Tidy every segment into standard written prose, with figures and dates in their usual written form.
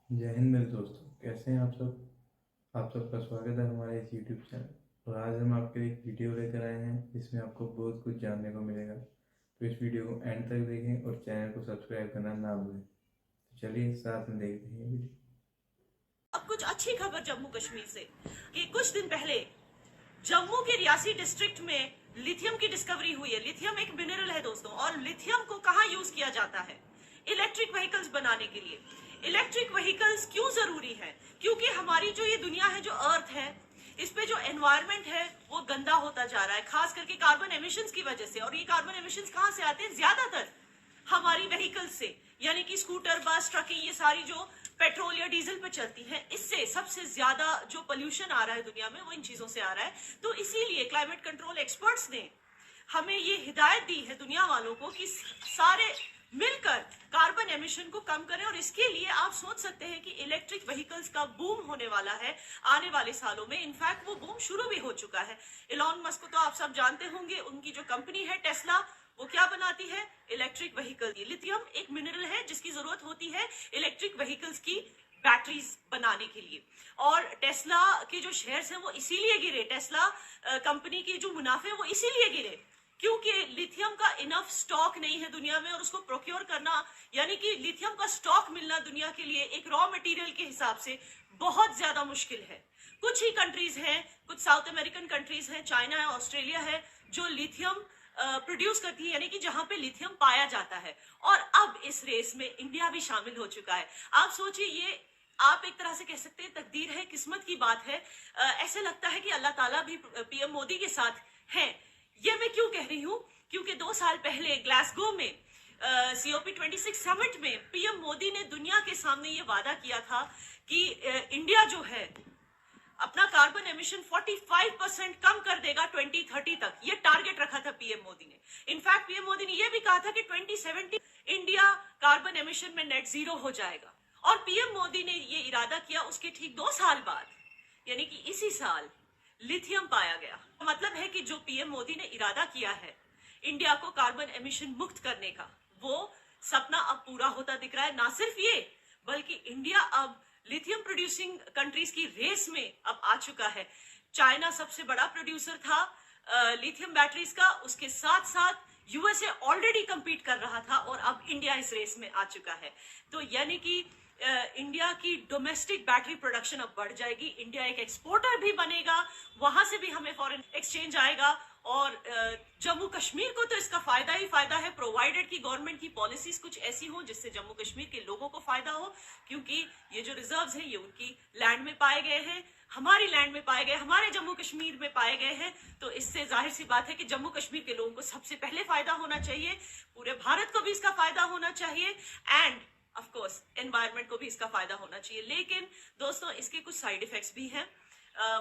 जय हिंद मेरे दोस्तों, कैसे हैं आप सब। आप सबका स्वागत है हमारे इस यूट्यूब चैनल। और आज हम आपके लिए एक वीडियो लेकर आए हैं जिसमें आपको बहुत कुछ जानने को मिलेगा। तो इस वीडियो को एंड तक देखें और चैनल को सब्सक्राइब करना ना भूलें। तो चलिए साथ में देखते हैं वीडियो। अब कुछ अच्छी खबर जम्मू कश्मीर से कि कुछ दिन पहले जम्मू के रियासी डिस्ट्रिक्ट में लिथियम की डिस्कवरी हुई है। लिथियम एक मिनरल है दोस्तों, और लिथियम को कहाँ यूज किया जाता है? इलेक्ट्रिक व्हीकल्स बनाने के लिए। इलेक्ट्रिक व्हीकल्स क्यों जरूरी है? क्योंकि हमारी जो ये दुनिया है, जो अर्थ है, इस पे जो एनवायरमेंट है वो गंदा होता जा रहा है, खास करके कार्बन एमिशंस की वजह से। और ये कार्बन एमिशंस कहाँ से आते हैं? ज्यादातर हमारी व्हीकल से, यानी कि स्कूटर, बस, ट्रकिंग, ये सारी जो पेट्रोल या डीजल पे चलती है, इससे सबसे ज्यादा जो पोल्यूशन आ रहा है दुनिया में वो इन चीजों से आ रहा है। तो इसीलिए क्लाइमेट कंट्रोल एक्सपर्ट्स ने हमें ये हिदायत दी है दुनिया वालों को कि सारे मिलकर कार्बन एमिशन को कम करें। और इसके लिए आप सोच सकते हैं कि इलेक्ट्रिक व्हीकल्स का बूम होने वाला है आने वाले सालों में। इनफैक्ट वो बूम शुरू भी हो चुका है। इलॉन मस्क को तो आप सब जानते होंगे, उनकी जो कंपनी है टेस्ला, वो क्या बनाती है? Electric vehicle. लिथियम एक मिनरल है जिसकी जरूरत होती है इलेक्ट्रिक व्हीकल्स की बैटरीज बनाने के लिए। और टेस्ला के जो शेयर्स हैं वो इसीलिए गिरे, टेस्ला कंपनी के जो मुनाफे वो इसीलिए गिरे क्योंकि लिथियम का इनफ स्टॉक नहीं है दुनिया में। और उसको प्रोक्योर करना, यानी कि लिथियम का स्टॉक मिलना दुनिया के लिए एक रॉ मटेरियल के हिसाब से बहुत ज्यादा मुश्किल है। कुछ ही कंट्रीज हैं, कुछ साउथ अमेरिकन कंट्रीज हैं, चाइना है, ऑस्ट्रेलिया है, जो लिथियम प्रोड्यूस करती है, यानी कि जहां पे लिथियम पाया जाता है। और अब इस रेस में इंडिया भी शामिल हो चुका है। आप सोचिए, ये आप एक तरह से कह सकते हैं तकदीर है, किस्मत की बात है। ऐसे लगता है कि अल्लाह ताला भी पीएम मोदी के साथ हैं। ये मैं क्यों कह रही हूं? क्योंकि 2 साल पहले ग्लासगो में COP26 समिट में पीएम मोदी ने दुनिया के सामने ये वादा किया था कि इंडिया जो है अपना कार्बन एमिशन 45% कम कर देगा 2030 तक। ये टारगेट रखा था पीएम मोदी ने। इनफैक्ट पीएम मोदी ने यह भी कहा था कि 2070 इंडिया कार्बन एमिशन में नेट जीरो हो जाएगा। और पीएम मोदी ने ये इरादा किया, उसके ठीक 2 साल बाद, यानी कि इसी साल, लिथियम पाया गया। मतलब है कि जो पीएम मोदी ने इरादा किया है इंडिया को कार्बन एमिशन मुक्त करने का, वो सपना अब पूरा होता दिख रहा है। ना सिर्फ ये, बल्कि इंडिया अब लिथियम प्रोड्यूसिंग कंट्रीज की रेस में अब आ चुका है। चाइना सबसे बड़ा प्रोड्यूसर था लिथियम बैटरीज का, उसके साथ साथ यूएसए ऑलरेडी कंपीट कर रहा था, और अब इंडिया इस रेस में आ चुका है। तो यानी कि इंडिया की डोमेस्टिक बैटरी प्रोडक्शन अब बढ़ जाएगी। इंडिया एक एक्सपोर्टर भी बनेगा, वहां से भी हमें फॉरेन एक्सचेंज आएगा। और जम्मू कश्मीर को तो इसका फायदा ही फायदा है, प्रोवाइडेड कि गवर्नमेंट की पॉलिसीज कुछ ऐसी हो जिससे जम्मू कश्मीर के लोगों को फायदा हो। क्योंकि ये जो रिजर्व्स हैं ये उनकी लैंड में पाए गए हैं, हमारी लैंड में पाए गए, हमारे जम्मू कश्मीर में पाए गए हैं। तो इससे जाहिर सी बात है कि जम्मू कश्मीर के लोगों को सबसे पहले फायदा होना चाहिए, पूरे भारत को भी इसका फायदा होना चाहिए, एंड ऑफ कोर्स एनवायरनमेंट को भी इसका फायदा होना चाहिए। लेकिन दोस्तों, इसके कुछ साइड इफेक्ट्स भी हैं।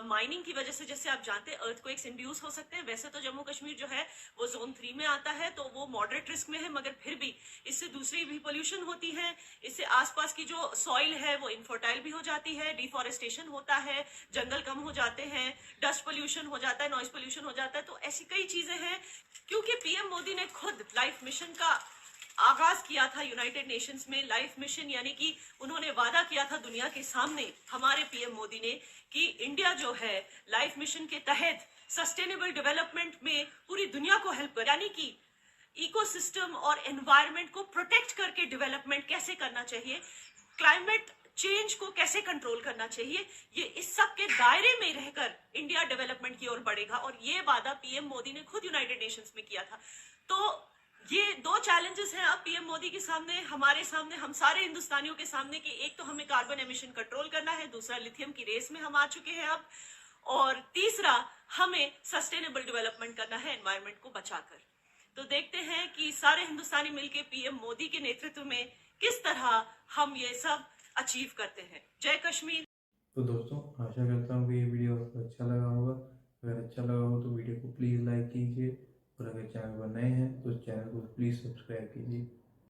माइनिंग की वजह से, जैसे आप जानते हैं, अर्थक्वेक्स इंड्यूस हो सकते हैं। वैसे तो जम्मू कश्मीर जो है वो जोन 3 में आता है, तो वो मॉडरेट रिस्क में है, मगर फिर भी इससे दूसरी भी पोल्यूशन होती है। इससे आसपास की जो सॉइल है वो इनफर्टाइल भी हो जाती है, डिफॉरेस्टेशन होता है, जंगल कम हो जाते हैं, डस्ट पोल्यूशन हो जाता है, नॉइज पोल्यूशन हो जाता है। तो ऐसी कई चीजें हैं। क्योंकि पीएम मोदी ने खुद लाइफ मिशन का आगाज किया था यूनाइटेड नेशंस में। लाइफ मिशन, यानी कि उन्होंने वादा किया था दुनिया के सामने, हमारे पीएम मोदी ने, कि इंडिया जो है लाइफ मिशन के तहत सस्टेनेबल डेवलपमेंट में पूरी दुनिया को हेल्प कर, यानी कि इकोसिस्टम और एनवायरनमेंट को प्रोटेक्ट करके डेवलपमेंट कैसे करना चाहिए, क्लाइमेट चेंज को कैसे कंट्रोल करना चाहिए, ये इस सब के दायरे में रहकर इंडिया डेवलपमेंट की ओर बढ़ेगा। और ये वादा पीएम मोदी ने खुद यूनाइटेड नेशंस में किया था। तो ये 2 चैलेंजेस हैं अब पीएम मोदी के सामने, हमारे सामने, हम सारे हिंदुस्तानियों के सामने, कि एक तो हमें कार्बन एमिशन कंट्रोल करना है, दूसरा लिथियम की रेस में हम आ चुके हैं अब, और तीसरा हमें सस्टेनेबल डेवलपमेंट करना है एनवायरनमेंट को बचाकर। तो देखते हैं कि सारे हिंदुस्तानी मिलकर पीएम मोदी के नेतृत्व में किस तरह हम ये सब अचीव करते हैं। जय कश्मीर। तो दोस्तों, आशा करता हूँ कि ये वीडियो आपको अच्छा लगा होगा। अगर अच्छा लगा हो तो वीडियो को प्लीज़ लाइक कीजिए, और अगर चैनल पर नए हैं तो चैनल को प्लीज़ सब्सक्राइब कीजिए।